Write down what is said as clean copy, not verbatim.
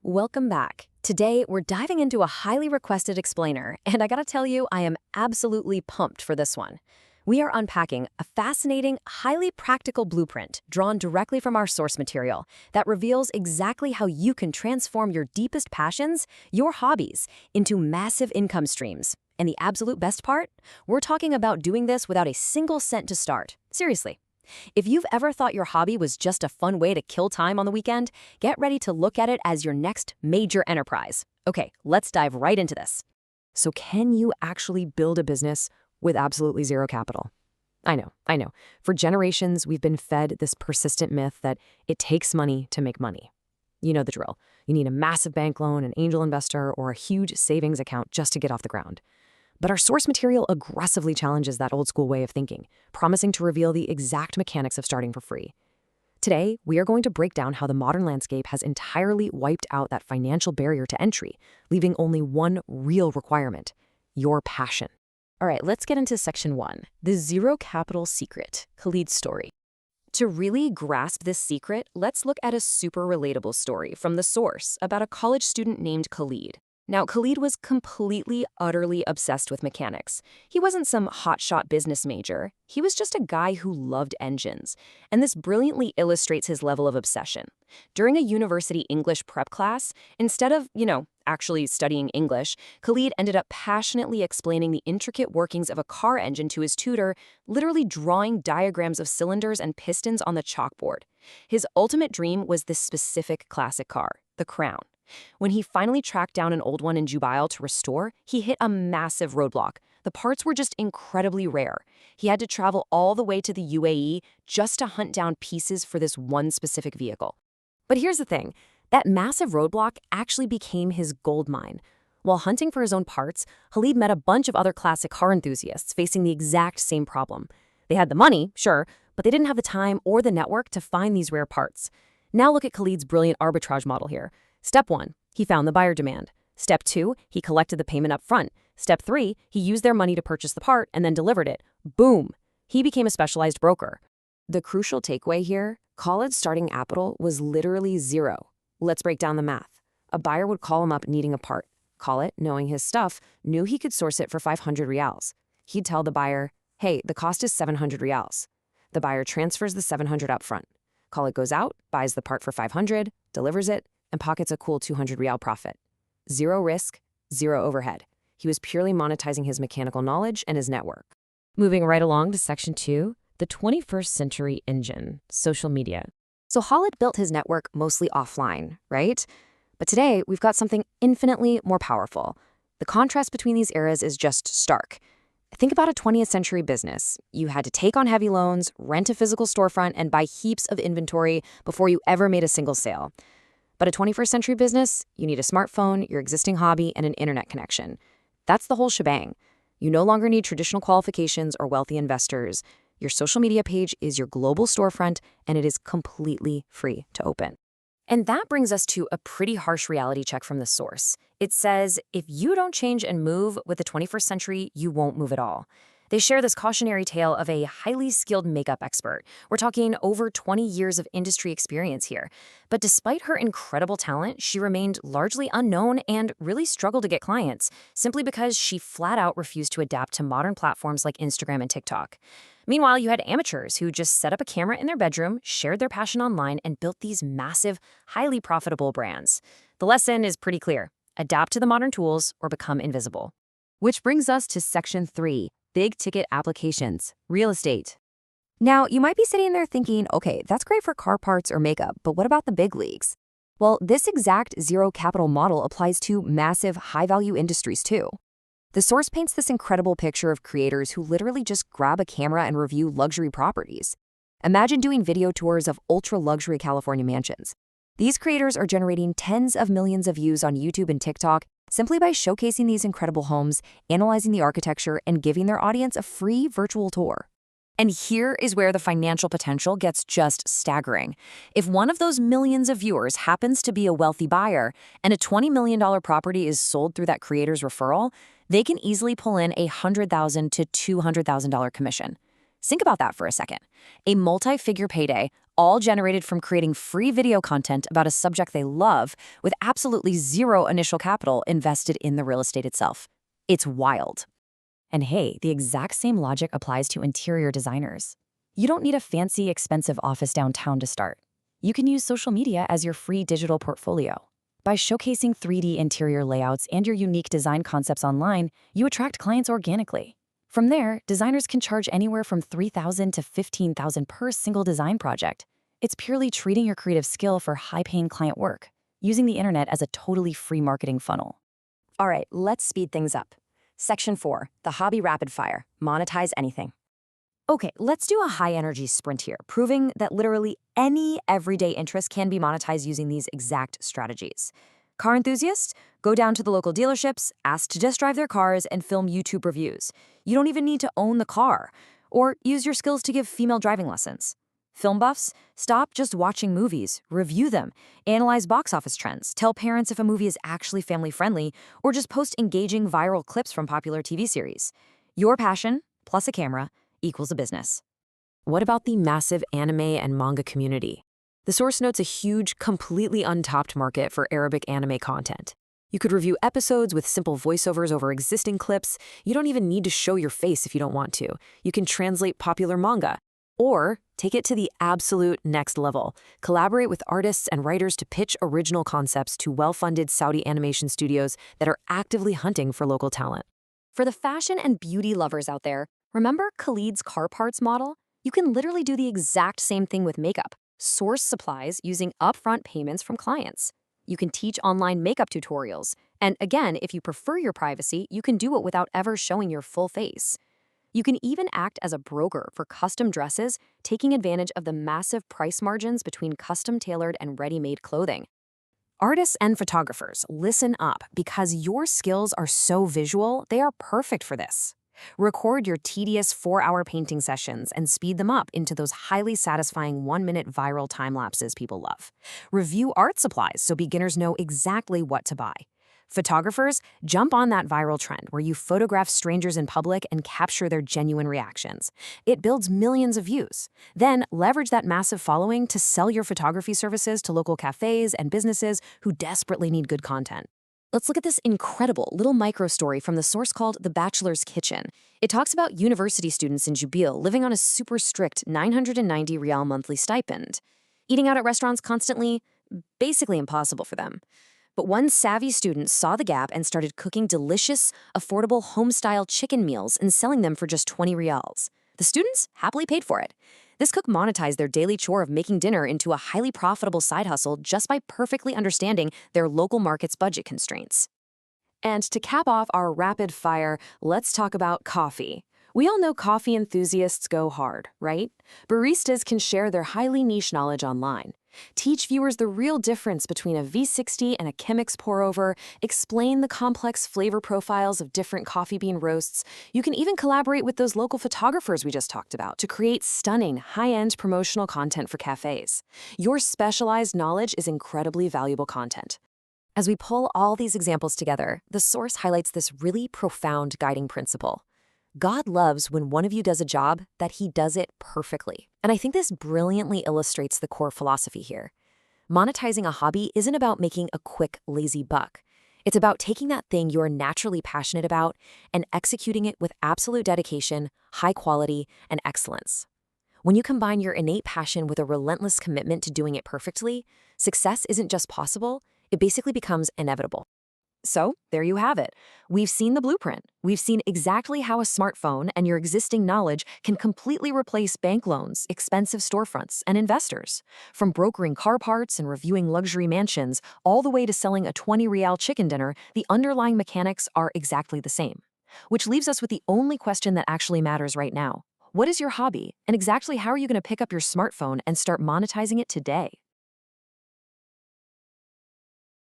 Welcome back. Today, we're diving into a highly requested explainer, and I gotta tell you, I am absolutely pumped for this one. We are unpacking a fascinating, highly practical blueprint drawn directly from our source material that reveals exactly how you can transform your deepest passions, your hobbies, into massive income streams. And the absolute best part? We're talking about doing this without a single cent to start. Seriously. If you've ever thought your hobby was just a fun way to kill time on the weekend, get ready to look at it as your next major enterprise. Okay, let's dive right into this. So can you actually build a business with absolutely zero capital? I know. For generations, we've been fed this persistent myth that it takes money to make money. You know the drill. You need a massive bank loan, an angel investor, or a huge savings account just to get off the ground. But our source material aggressively challenges that old school way of thinking, promising to reveal the exact mechanics of starting for free. Today, we are going to break down how the modern landscape has entirely wiped out that financial barrier to entry, leaving only one real requirement: your passion. All right, let's get into section 1, the zero capital secret, Khalid's story. To really grasp this secret, let's look at a super relatable story from the source about a college student named Khalid. Now, Khalid was completely, utterly obsessed with mechanics. He wasn't some hotshot business major. He was just a guy who loved engines. And this brilliantly illustrates his level of obsession. During a university English prep class, instead of, actually studying English, Khalid ended up passionately explaining the intricate workings of a car engine to his tutor, literally drawing diagrams of cylinders and pistons on the chalkboard. His ultimate dream was this specific classic car, the Crown. When he finally tracked down an old one in Jubail to restore, he hit a massive roadblock. The parts were just incredibly rare. He had to travel all the way to the UAE just to hunt down pieces for this one specific vehicle. But here's the thing. That massive roadblock actually became his gold mine. While hunting for his own parts, Khalid met a bunch of other classic car enthusiasts facing the exact same problem. They had the money, sure, but they didn't have the time or the network to find these rare parts. Now look at Khalid's brilliant arbitrage model here. Step 1, he found the buyer demand. Step 2, he collected the payment up front. Step 3, he used their money to purchase the part and then delivered it. Boom! He became a specialized broker. The crucial takeaway here, Khalid's starting capital was literally zero. Let's break down the math. A buyer would call him up needing a part. Khalid, knowing his stuff, knew he could source it for 500 riyals. He'd tell the buyer, hey, the cost is 700 riyals. The buyer transfers the 700 up front. Khalid goes out, buys the part for 500, delivers it, and pockets a cool 200 riyal profit. Zero risk, zero overhead. He was purely monetizing his mechanical knowledge and his network. Moving right along to section 2, the 21st century engine, social media. So Khalid built his network mostly offline, right? But today, we've got something infinitely more powerful. The contrast between these eras is just stark. Think about a 20th century business. You had to take on heavy loans, rent a physical storefront, and buy heaps of inventory before you ever made a single sale. But a 21st century business, you need a smartphone, your existing hobby, and an internet connection. That's the whole shebang. You no longer need traditional qualifications or wealthy investors. Your social media page is your global storefront, and it is completely free to open. And that brings us to a pretty harsh reality check from the source. It says, if you don't change and move with the 21st century, you won't move at all. They share this cautionary tale of a highly skilled makeup expert. We're talking over 20 years of industry experience here. But despite her incredible talent, she remained largely unknown and really struggled to get clients, simply because she flat out refused to adapt to modern platforms like Instagram and TikTok. Meanwhile, you had amateurs who just set up a camera in their bedroom, shared their passion online, and built these massive, highly profitable brands. The lesson is pretty clear. Adapt to the modern tools or become invisible. Which brings us to section 3. Big ticket applications, real estate. Now, you might be sitting there thinking, okay, that's great for car parts or makeup, but what about the big leagues? Well, this exact zero capital model applies to massive, high-value industries too. The source paints this incredible picture of creators who literally just grab a camera and review luxury properties. Imagine doing video tours of ultra-luxury California mansions. These creators are generating tens of millions of views on YouTube and TikTok simply by showcasing these incredible homes, analyzing the architecture, and giving their audience a free virtual tour. And here is where the financial potential gets just staggering. If one of those millions of viewers happens to be a wealthy buyer and a $20 million property is sold through that creator's referral, they can easily pull in a $100,000 to $200,000 commission. Think about that for a second. A multi-figure payday all generated from creating free video content about a subject they love with absolutely zero initial capital invested in the real estate itself. It's wild. And hey, the exact same logic applies to interior designers. You don't need a fancy, expensive office downtown to start. You can use social media as your free digital portfolio. By showcasing 3D interior layouts and your unique design concepts online, you attract clients organically. From there, designers can charge anywhere from $3,000 to $15,000 per single design project. It's purely treating your creative skill for high-paying client work, using the internet as a totally free marketing funnel. All right, let's speed things up. Section 4, the hobby rapid fire, monetize anything. Okay, let's do a high-energy sprint here, proving that literally any everyday interest can be monetized using these exact strategies. Car enthusiasts? Go down to the local dealerships, ask to test drive their cars, and film YouTube reviews. You don't even need to own the car. Or use your skills to give female driving lessons. Film buffs? Stop just watching movies, review them, analyze box office trends, tell parents if a movie is actually family-friendly, or just post engaging viral clips from popular TV series. Your passion, plus a camera, equals a business. What about the massive anime and manga community? The source notes a huge, completely untapped market for Arabic anime content. You could review episodes with simple voiceovers over existing clips. You don't even need to show your face if you don't want to. You can translate popular manga. Or take it to the absolute next level. Collaborate with artists and writers to pitch original concepts to well-funded Saudi animation studios that are actively hunting for local talent. For the fashion and beauty lovers out there, remember Khalid's car parts model? You can literally do the exact same thing with makeup. Source supplies using upfront payments from clients. You can teach online makeup tutorials. And again, if you prefer your privacy, you can do it without ever showing your full face. You can even act as a broker for custom dresses, taking advantage of the massive price margins between custom-tailored and ready-made clothing. Artists and photographers, listen up, because your skills are so visual, they are perfect for this. Record your tedious 4-hour painting sessions and speed them up into those highly satisfying 1-minute viral time lapses people love. Review art supplies so beginners know exactly what to buy. Photographers, jump on that viral trend where you photograph strangers in public and capture their genuine reactions. It builds millions of views. Then leverage that massive following to sell your photography services to local cafes and businesses who desperately need good content. Let's look at this incredible little micro story from the source called The Bachelor's Kitchen. It talks about university students in Jubail living on a super strict 990 rial monthly stipend. Eating out at restaurants constantly, basically impossible for them. But one savvy student saw the gap and started cooking delicious, affordable home-style chicken meals and selling them for just 20 rials. The students happily paid for it. This cook monetized their daily chore of making dinner into a highly profitable side hustle just by perfectly understanding their local market's budget constraints. And to cap off our rapid fire, let's talk about coffee. We all know coffee enthusiasts go hard, right? Baristas can share their highly niche knowledge online. Teach viewers the real difference between a V60 and a Chemex pour-over, explain the complex flavor profiles of different coffee bean roasts. You can even collaborate with those local photographers we just talked about to create stunning, high-end promotional content for cafes. Your specialized knowledge is incredibly valuable content. As we pull all these examples together, the source highlights this really profound guiding principle. God loves when one of you does a job that he does it perfectly. And I think this brilliantly illustrates the core philosophy here. Monetizing a hobby isn't about making a quick, lazy buck. It's about taking that thing you're naturally passionate about and executing it with absolute dedication, high quality, and excellence. When you combine your innate passion with a relentless commitment to doing it perfectly, success isn't just possible, it basically becomes inevitable. So there you have it. We've seen the blueprint. We've seen exactly how a smartphone and your existing knowledge can completely replace bank loans, expensive storefronts, and investors. From brokering car parts and reviewing luxury mansions, all the way to selling a 20 rial chicken dinner, the underlying mechanics are exactly the same. Which leaves us with the only question that actually matters right now. What is your hobby? And exactly how are you going to pick up your smartphone and start monetizing it today?